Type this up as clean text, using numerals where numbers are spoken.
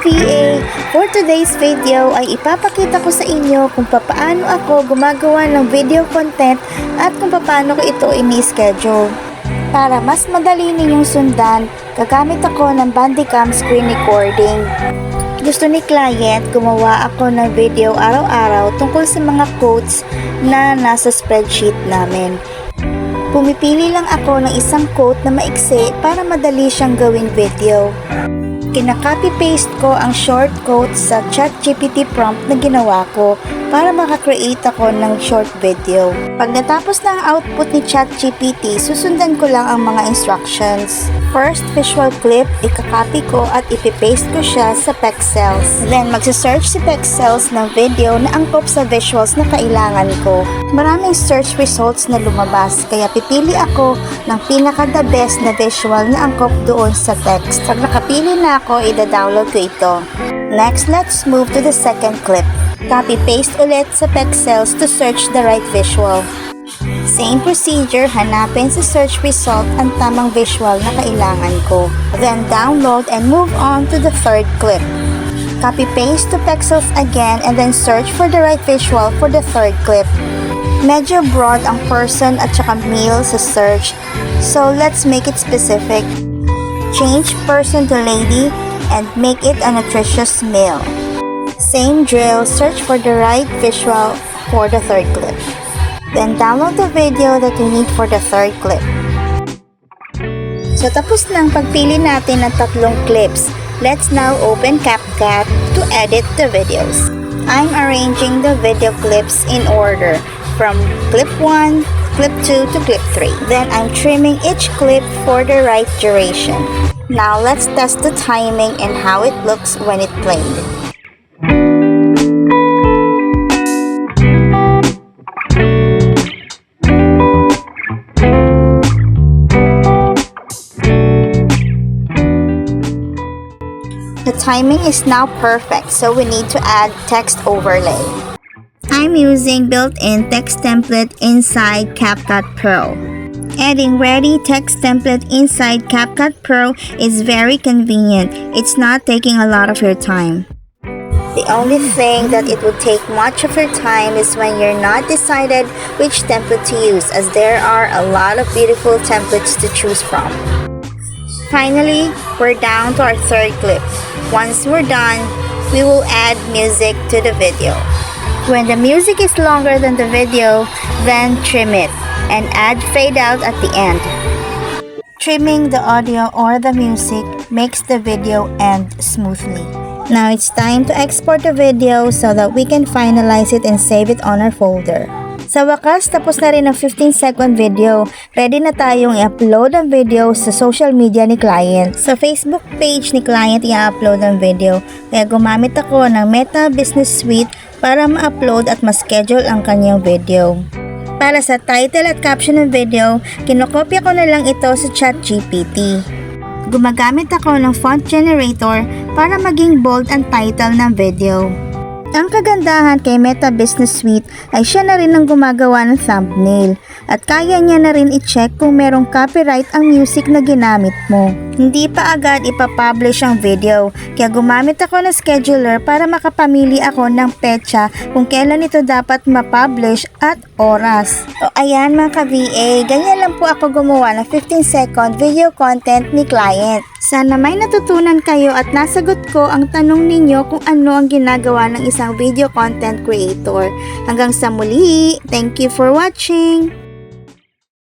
ka-VA! For today's video ay ipapakita ko sa inyo kung paano ako gumagawa ng video content at kung paano ko ito ini-schedule. Para mas madali ninyong sundan, gagamit ako ng Bandicam screen recording. Gusto ni client, gumawa ako ng video araw-araw tungkol sa mga quotes na nasa spreadsheet namin. Pumipili lang ako ng isang quote na maiksi para madali siyang gawing video. Kinaka-copy-paste ko ang short quote sa ChatGPT prompt na ginawa ko para makakreate ako ng short video. Pag natapos na ang output ni ChatGPT, susundan ko lang ang mga instructions. First, visual clip, ikakopy ko at ipipaste ko siya sa Pexels. Then, magsa-search si Pexels ng video na angkop sa visuals na kailangan ko. Maraming search results na lumabas, kaya pipili ako ng pinaka-the best na visual na angkop doon sa text. Pag nakapili na ako, ida-download ko ito. Next, let's move to the second clip. Copy-paste ulit sa Pexels to search the right visual. Same procedure, hanapin sa search result ang tamang visual na kailangan ko. Then download and move on to the third clip. Copy-paste to Pexels again and then search for the right visual for the third clip. Medyo broad ang person at saka meal sa search, so let's make it specific. Change person to lady and make it a nutritious meal. Same drill, search for the right visual for the third clip. Then download the video that you need for the third clip. So tapos na ang pagpili natin ng tatlong clips. Let's now open CapCut to edit the videos. I'm arranging the video clips in order from clip 1, clip 2 to clip 3. Then I'm trimming each clip for the right duration. Now let's test the timing and how it looks when it played. The timing is now perfect, so we need to add text overlay. I'm using built-in text template inside CapCut Pro. Adding ready text template inside CapCut Pro is very convenient. It's not taking a lot of your time. The only thing that it would take much of your time is when you're not decided which template to use, as there are a lot of beautiful templates to choose from. Finally, we're down to our third clip. Once we're done, we will add music to the video. When the music is longer than the video, then trim it and add fade out at the end. Trimming the audio or the music makes the video end smoothly. Now it's time to export the video so that we can finalize it and save it on our folder. Sa wakas, tapos na rin ang 15-second video. Ready na tayong i-upload ang video sa social media ni client. Sa Facebook page ni client i-upload ang video. Kaya gumamit ako ng Meta Business Suite para ma-upload at ma-schedule ang kanyang video. Para sa title at caption ng video, kinokopya ko na lang ito sa ChatGPT. Gumagamit ako ng font generator para maging bold ang title ng video. Ang kagandahan kay Meta Business Suite ay siya na rin ang gumagawa ng thumbnail at kaya niya na rin i-check kung merong copyright ang music na ginamit mo. Hindi pa agad ipapublish ang video, kaya gumamit ako ng scheduler para makapamili ako ng petsa kung kailan ito dapat ma-publish at oras. O ayan mga ka-VA, ganyan lang po ako gumawa ng 15-second video content ni client. Sana may natutunan kayo at nasagot ko ang tanong ninyo kung ano ang ginagawa ng isang video content creator. Hanggang sa muli, thank you for watching!